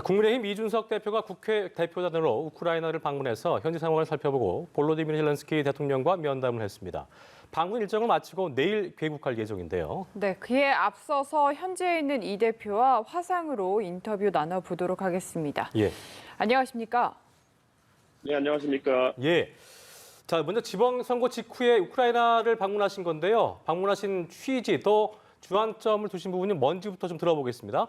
국민의힘 이준석 대표가 국회 대표단으로 우크라이나를 방문해서 현지 상황을 살펴보고 볼로디미르 젤렌스키 대통령과 면담을 했습니다. 방문 일정을 마치고 내일 귀국할 예정인데요. 네, 그에 앞서서 현지에 있는 이 대표와 화상으로 인터뷰 나눠보도록 하겠습니다. 예. 안녕하십니까? 네, 안녕하십니까. 예. 자, 먼저 지방선거 직후에 우크라이나를 방문하신 건데요. 방문하신 취지 또 주안점을 두신 부분이 뭔지부터 좀 들어보겠습니다.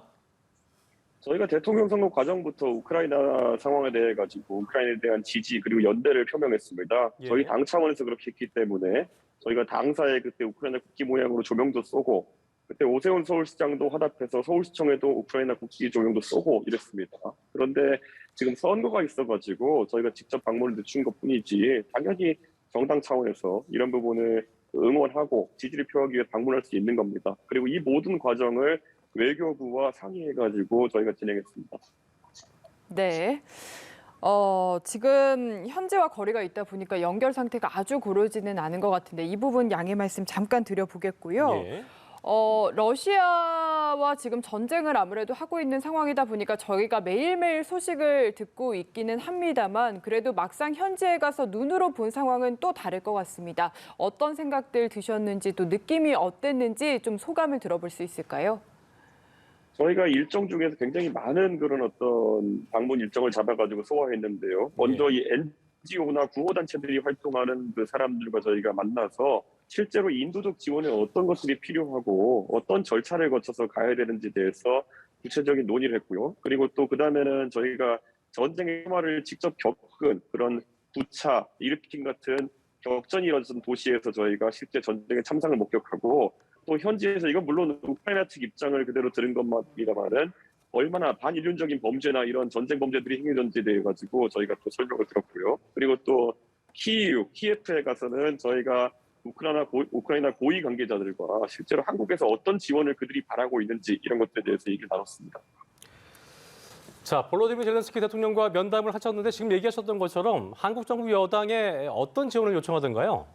저희가 대통령 선거 과정부터 우크라이나 상황에 대해 가지고 우크라이나에 대한 지지 그리고 연대를 표명했습니다. 예. 저희 당 차원에서 그렇게 했기 때문에 저희가 당사에 그때 우크라이나 국기 모양으로 조명도 쏘고 그때 오세훈 서울시장도 화답해서 서울시청에도 우크라이나 국기 조명도 쏘고 이랬습니다. 그런데 지금 선거가 있어가지고 저희가 직접 방문을 늦춘 것뿐이지 당연히 정당 차원에서 이런 부분을 응원하고 지지를 표하기 위해 방문할 수 있는 겁니다. 그리고 이 모든 과정을 외교부와 상의해가지고 저희가 진행했습니다. 네. 지금 현재와 거리가 있다 보니까 연결 상태가 아주 고르지는 않은 것 같은데 이 부분 양해 말씀 잠깐 드려보겠고요. 예. 러시아와 지금 전쟁을 아무래도 하고 있는 상황이다 보니까 저희가 매일매일 소식을 듣고 있기는 합니다만 그래도 막상 현지에 가서 눈으로 본 상황은 또 다를 것 같습니다. 어떤 생각들 드셨는지 또 느낌이 어땠는지 좀 소감을 들어볼 수 있을까요? 저희가 일정 중에서 굉장히 많은 그런 어떤 방문 일정을 잡아가지고 소화했는데요. 먼저 이 NGO나 구호단체들이 활동하는 그 사람들과 저희가 만나서 실제로 인도적 지원에 어떤 것들이 필요하고 어떤 절차를 거쳐서 가야 되는지에 대해서 구체적인 논의를 했고요. 그리고 또 그다음에는 저희가 전쟁의 생활을 직접 겪은 그런 부차, 이르핀 같은 격전이 이뤄진 도시에서 저희가 실제 전쟁의 참상을 목격하고 또 현지에서 이건 물론 우크라이나 측 입장을 그대로 들은 것만입니다만은 얼마나 반인륜적인 범죄나 이런 전쟁 범죄들이 행해졌는지에 대해 가지고 저희가 또 설명을 들었고요. 그리고 또 키예프에 가서는 저희가 우크라이나 고위 관계자들과 실제로 한국에서 어떤 지원을 그들이 바라고 있는지 이런 것들에 대해서 얘기를 나눴습니다. 자, 볼로디미르 젤렌스키 대통령과 면담을 하셨는데 지금 얘기하셨던 것처럼 한국 정부 여당에 어떤 지원을 요청하던가요?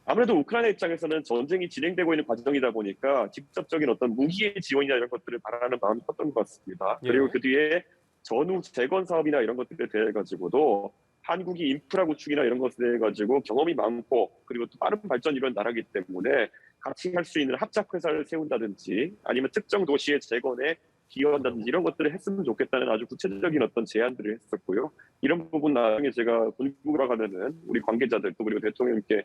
아무래도 우크라이나 입장에서는 전쟁이 진행되고 있는 과정이다 보니까 직접적인 어떤 무기의 지원이나 이런 것들을 바라는 마음이 컸던 것 같습니다. 예. 그리고 그 뒤에 전후 재건 사업이나 이런 것들에 대해 가지고도 한국이 인프라 구축이나 이런 것에 대해 가지고 경험이 많고 그리고 또 빠른 발전이 이런 나라이기 때문에 같이 할 수 있는 합작 회사를 세운다든지 아니면 특정 도시의 재건에 기여한다든지 이런 것들을 했으면 좋겠다는 아주 구체적인 어떤 제안들을 했었고요. 이런 부분 나중에 제가 본국으로 가면은 우리 관계자들 또 그리고 대통령님께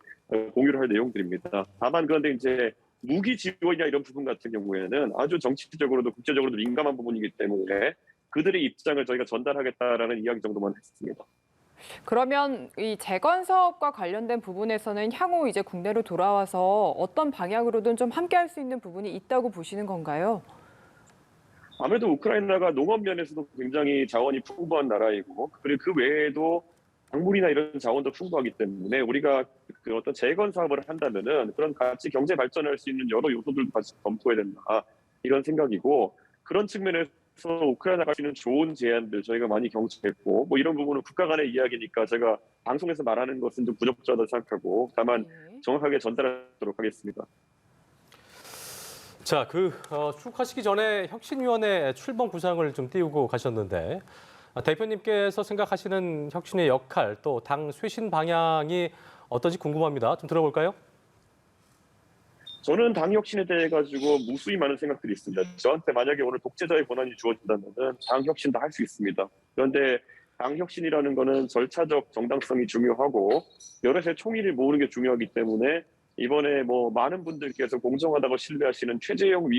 공유를 할 내용들입니다. 다만 그런데 이제 무기 지원이나 이런 부분 같은 경우에는 아주 정치적으로도 국제적으로도 민감한 부분이기 때문에 그들의 입장을 저희가 전달하겠다라는 이야기 정도만 했습니다. 그러면 이 재건 사업과 관련된 부분에서는 향후 이제 국내로 돌아와서 어떤 방향으로든 좀 함께할 수 있는 부분이 있다고 보시는 건가요? 아무래도 우크라이나가 농업 면에서도 굉장히 자원이 풍부한 나라이고 그리고 그 외에도 광물이나 이런 자원도 풍부하기 때문에 우리가 그 어떤 재건 사업을 한다면은 그런 같이 경제 발전할 수 있는 여러 요소들도 같이 검토해야 된다 이런 생각이고 그런 측면에서 우크라이나가 할 수 있는 좋은 제안들 저희가 많이 경청했고 뭐 이런 부분은 국가 간의 이야기니까 제가 방송에서 말하는 것은 좀 부적절하다 생각하고 다만 정확하게 전달하도록 하겠습니다. 자, 출국하시기 전에 혁신위원회 출범 구상을 좀 띄우고 가셨는데 대표님께서 생각하시는 혁신의 역할 또 당 쇄신 방향이 어떤지 궁금합니다. 좀 들어볼까요? 저는 당 혁신에 대해 가지고 무수히 많은 생각들이 있습니다. 저한테 만약에 오늘 독재자의 권한이 주어진다면 당 혁신도 할 수 있습니다. 그런데 당 혁신이라는 거는 절차적 정당성이 중요하고 여럿의 총의를 모으는 게 중요하기 때문에 이번에 뭐 많은 분들께서 공정하다고 신뢰하시는 최재형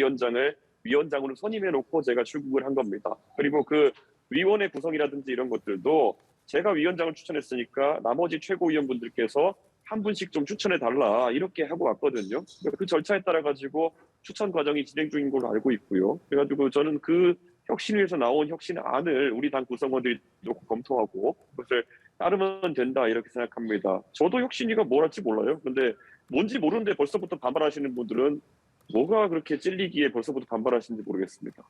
위원장으로 선임해 놓고 제가 출국을 한 겁니다. 그리고 그 위원회 구성이라든지 이런 것들도 제가 위원장을 추천했으니까 나머지 최고위원분들께서 한 분씩 좀 추천해 달라 이렇게 하고 왔거든요. 그 절차에 따라 가지고 추천 과정이 진행 중인 걸로 알고 있고요. 그래가지고 저는 그 혁신위에서 나온 혁신안을 우리 당 구성원들이 검토하고 그것을 따르면 된다 이렇게 생각합니다. 저도 혁신위가 뭘 할지 몰라요. 근데 뭔지 모르는데 벌써부터 반발하시는 분들은 뭐가 그렇게 찔리기에 벌써부터 반발하시는지 모르겠습니다.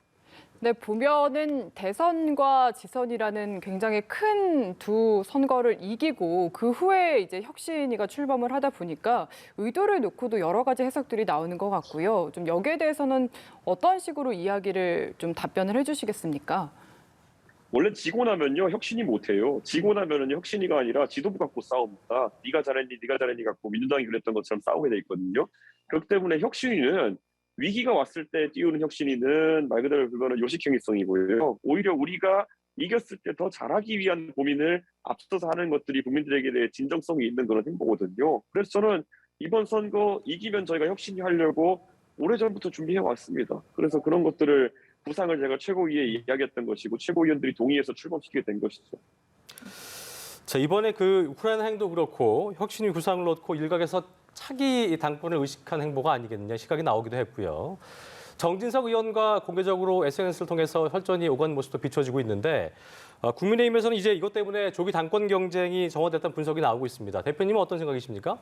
네, 보면은 대선과 지선이라는 굉장히 큰 두 선거를 이기고 그 후에 이제 혁신위가 출범을 하다 보니까 의도를 놓고도 여러 가지 해석들이 나오는 것 같고요. 좀 여기에 대해서는 어떤 식으로 이야기를 좀 답변을 해주시겠습니까? 원래 지고 나면요 혁신이 못해요. 지고 나면은 혁신이가 아니라 지도부 갖고 싸웁니다. 네가 잘했니 갖고 민주당이 그랬던 것처럼 싸우게 돼 있거든요. 그렇기 때문에 혁신이는 위기가 왔을 때 띄우는 혁신이는 말 그대로 그거는 요식행위성이고요. 오히려 우리가 이겼을 때 더 잘하기 위한 고민을 앞서서 하는 것들이 국민들에게 대해 진정성이 있는 그런 행보거든요. 그래서 저는 이번 선거 이기면 저희가 혁신이 하려고 오래전부터 준비해 왔습니다. 그래서 그런 것들을 구상을 제가 최고위에 이야기했던 것이고 최고위원들이 동의해서 출범시키게 된 것이죠. 자, 이번에 그 우크라이나 행도 그렇고 혁신위 구상을 놓고 일각에서 차기 당권을 의식한 행보가 아니겠느냐 시각이 나오기도 했고요. 정진석 의원과 공개적으로 SNS를 통해서 혈전이 오간 모습도 비춰지고 있는데 국민의힘에서는 이제 이것 때문에 조기 당권 경쟁이 정화됐다는 분석이 나오고 있습니다. 대표님은 어떤 생각이십니까?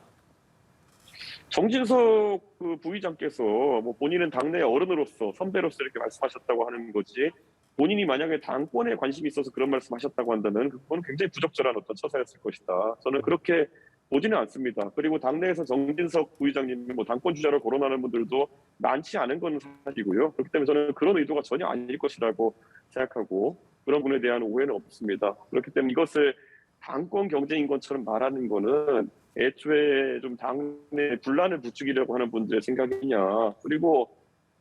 정진석 그 부의장께서 뭐 본인은 당내 어른으로서 선배로서 이렇게 말씀하셨다고 하는 거지 본인이 만약에 당권에 관심이 있어서 그런 말씀하셨다고 한다면 그건 굉장히 부적절한 어떤 처사였을 것이다. 저는 그렇게 보지는 않습니다. 그리고 당내에서 정진석 부의장님이 뭐 당권 주자로 거론하는 분들도 많지 않은 건 사실이고요. 그렇기 때문에 저는 그런 의도가 전혀 아닐 것이라고 생각하고 그런 분에 대한 오해는 없습니다. 그렇기 때문에 이것을 당권 경쟁인 것처럼 말하는 거는 애초에 좀 당내 분란을 부추기려고 하는 분들의 생각이냐. 그리고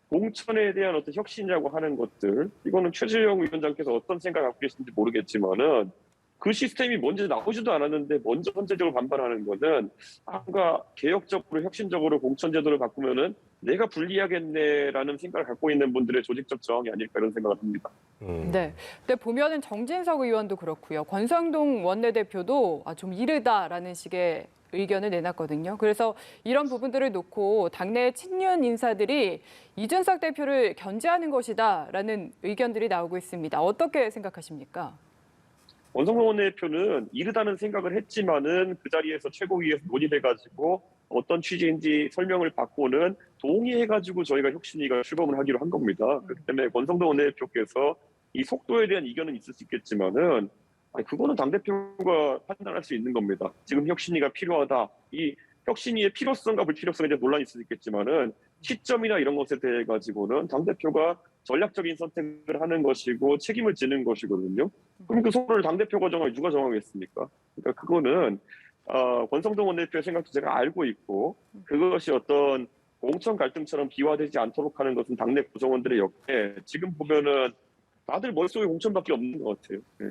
공천에 대한 어떤 혁신이라고 하는 것들, 이거는 최재형 위원장께서 어떤 생각을 갖고 계신지 모르겠지만은 그 시스템이 뭔지 나오지도 않았는데 먼저 선제적으로 반발하는 거는 뭔가 개혁적으로 혁신적으로 공천제도를 바꾸면은 내가 불리하겠네라는 생각을 갖고 있는 분들의 조직적 저항이 아닐까 이런 생각을 합니다. 네. 근데 보면은 정진석 의원도 그렇고요. 권성동 원내대표도 좀 이르다라는 식의 의견을 내놨거든요. 그래서 이런 부분들을 놓고 당내 친윤 인사들이 이준석 대표를 견제하는 것이다라는 의견들이 나오고 있습니다. 어떻게 생각하십니까? 권성동 원내대표는 이르다는 생각을 했지만은 그 자리에서 최고위에서 논의돼가지고 어떤 취지인지 설명을 받고는 동의해가지고 저희가 혁신위가 출범을 하기로 한 겁니다. 그렇기 때문에 권성동 원내대표께서 이 속도에 대한 이견은 있을 수 있겠지만은 그거는 당대표가 판단할 수 있는 겁니다. 지금 혁신위가 필요하다. 이 혁신위의 필요성과 불필요성에 대해 논란이 있을 수 있겠지만은 시점이나 이런 것에 대해 가지고는 당대표가 전략적인 선택을 하는 것이고 책임을 지는 것이거든요. 그럼 그 속도를 당대표가 정하면 누가 정하겠습니까? 그러니까 그거는 권성동 원내대표의 생각도 제가 알고 있고 그것이 어떤 공천 갈등처럼 비화되지 않도록 하는 것은 당내 구성원들의 역할. 지금 보면은 다들 머릿속에 공천밖에 없는 것 같아요. 네.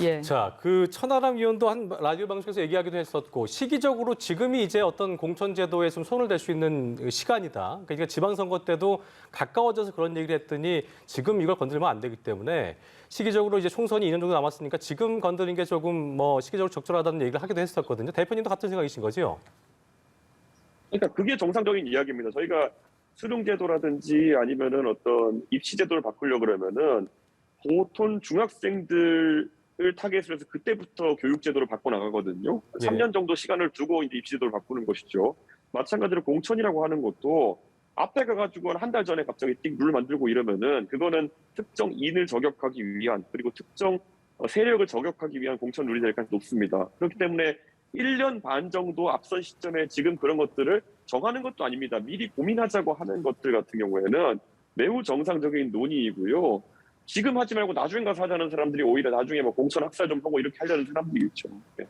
예. 자, 그 천하람 의원도 한 라디오 방송에서 얘기하기도 했었고 시기적으로 지금이 이제 어떤 공천 제도에 좀 손을 댈 수 있는 시간이다. 그러니까 지방선거 때도 가까워져서 그런 얘기를 했더니 지금 이걸 건드리면 안 되기 때문에 시기적으로 이제 총선이 2년 정도 남았으니까 지금 건드린 게 조금 뭐 시기적으로 적절하다는 얘기를 하기도 했었거든요. 대표님도 같은 생각이신 거죠? 그러니까 그게 정상적인 이야기입니다. 저희가 수능제도라든지 아니면은 어떤 입시제도를 바꾸려고 그러면은 보통 중학생들을 타겟으로 해서 그때부터 교육제도를 바꿔 나가거든요. 예. 3년 정도 시간을 두고 이제 입시제도를 바꾸는 것이죠. 마찬가지로 공천이라고 하는 것도 앞에 가가지고 한 달 전에 갑자기 띡 룰 만들고 이러면은 그거는 특정 인을 저격하기 위한 그리고 특정 세력을 저격하기 위한 공천 룰이 될 가능성이 높습니다. 그렇기 때문에 1년 반 정도 앞선 시점에 지금 그런 것들을 정하는 것도 아닙니다. 미리 고민하자고 하는 것들 같은 경우에는 매우 정상적인 논의이고요. 지금 하지 말고 나중에 가서 하자는 사람들이 오히려 나중에 뭐 공천 학살 좀 하고 이렇게 하려는 사람들이 있죠. 네.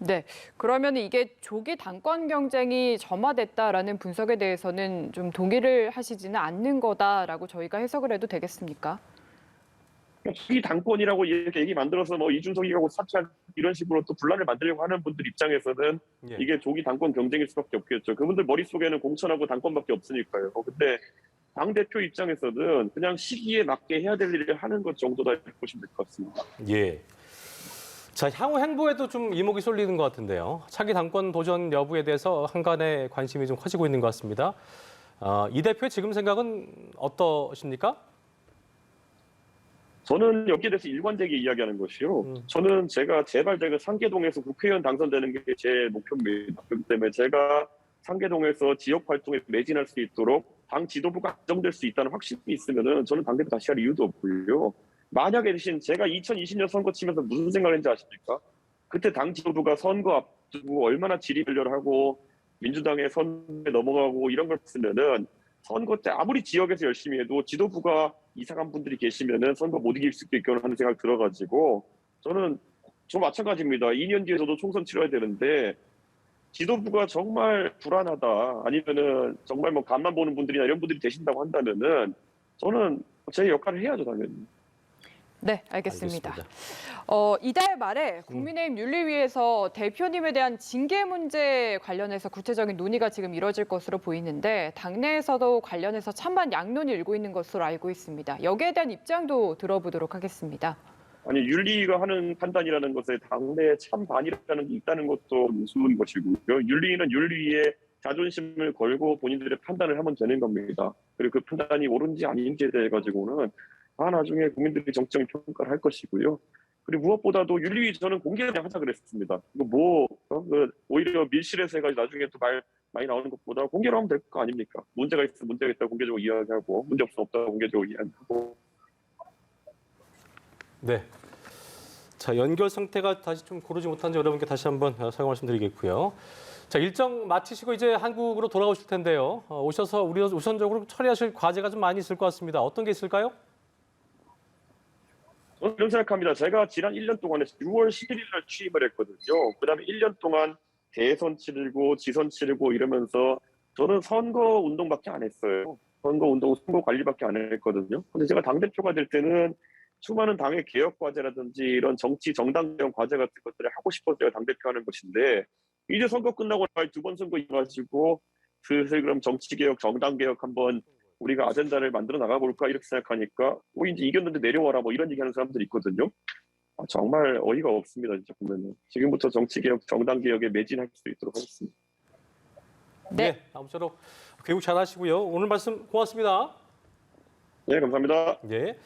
네. 그러면 이게 조기 당권 경쟁이 점화됐다라는 분석에 대해서는 좀 동의를 하시지는 않는 거다라고 저희가 해석을 해도 되겠습니까? 조기 당권이라고 이렇게 얘기 만들어서 뭐 이준석이 하고 사퇴한 이런 식으로 또 분란을 만들려고 하는 분들 입장에서는 예. 이게 조기 당권 경쟁일 수밖에 없겠죠. 그분들 머릿속에는 공천하고 당권밖에 없으니까요. 근데 당대표 입장에서는 그냥 시기에 맞게 해야 될 일을 하는 것 정도다 이렇게 보시면 될 것 같습니다. 예. 자, 향후 행보에도 좀 이목이 쏠리는 것 같은데요. 차기 당권 도전 여부에 대해서 한간에 관심이 좀 커지고 있는 것 같습니다. 이 대표의 지금 생각은 어떠십니까? 저는 여기에 대해서 일관되게 이야기하는 것이요. 저는 제가 상계동에서 국회의원 당선되는 게 제 목표입니다. 그렇기 때문에 제가 상계동에서 지역 활동에 매진할 수 있도록 당 지도부가 안정될 수 있다는 확신이 있으면은 저는 당대표 다시 할 이유도 없고요. 만약에 대신 제가 2020년 선거 치면서 무슨 생각을 했는지 아십니까? 그때 당 지도부가 선거 앞두고 얼마나 질의변별하고 민주당의 선거에 넘어가고 이런 걸 쓰면은 선거 때 아무리 지역에서 열심히 해도 지도부가 이상한 분들이 계시면은 선거 못 이길 수도 있겠구나 하는 생각 들어가지고 저는 저 마찬가지입니다. 2년 뒤에 저도 총선 치러야 되는데 지도부가 정말 불안하다 아니면은 정말 뭐 간만 보는 분들이나 이런 분들이 되신다고 한다면은 저는 제 역할을 해야죠 당연히. 네, 알겠습니다. 알겠습니다. 이달 말에 국민의힘 윤리위에서 대표님에 대한 징계 문제 관련해서 구체적인 논의가 지금 이뤄질 것으로 보이는데 당내에서도 관련해서 찬반 양론이 일고 있는 것으로 알고 있습니다. 여기에 대한 입장도 들어보도록 하겠습니다. 아니 윤리위가 하는 판단이라는 것에 당내에 찬반이라는 게 있다는 것도 무서운 것이고요. 윤리위는 윤리위의 자존심을 걸고 본인들의 판단을 하면 되는 겁니다. 그리고 그 판단이 옳은지 아닌지에 대해 가지고는 다 나중에 국민들이 정치적인 평가를 할 것이고요. 그리고 무엇보다도 윤리위 저는 공개를 하자 그랬습니다. 오히려 밀실에서 해가지고 나중에 또 말 많이 나오는 것보다 공개로 하면 될 거 아닙니까? 문제가 있으면 문제가 있다고 공개적으로 이야기하고 문제 없으면 없다고 공개적으로 이야기하고. 네. 자, 연결 상태가 다시 좀 고르지 못한지 여러분께 다시 한번 사과 말씀드리겠고요. 자, 일정 마치시고 이제 한국으로 돌아오실 텐데요. 오셔서 우선적으로 처리하실 과제가 좀 많이 있을 것 같습니다. 어떤 게 있을까요? 저는 이런 생각합니다. 제가 지난 1년 동안에 6월 11일 날 취임을 했거든요. 그다음에 1년 동안 대선 치르고 지선 치르고 이러면서 저는 선거 운동밖에 안 했어요. 선거 운동, 선거 관리밖에 안 했거든요. 근데 제가 당대표가 될 때는 수많은 당의 개혁 과제라든지 이런 정치 정당 개혁 과제 같은 것들을 하고 싶어서 제가 당대표 하는 것인데 이제 선거 끝나고 2번 선거 이어가지고 슬슬 그럼 정치 개혁, 정당 개혁 한번 우리가 아젠다를 만들어 나가볼까 이렇게 생각하니까 이제 이겼는데 내려와라 뭐 이런 얘기하는 사람들이 있거든요. 정말 어이가 없습니다. 진짜 보면은 지금부터 정치개혁, 정당개혁에 매진할 수 있도록 하겠습니다. 네. 아무쪼록 교육 잘 하시고요. 오늘 말씀 고맙습니다. 네, 감사합니다. 예.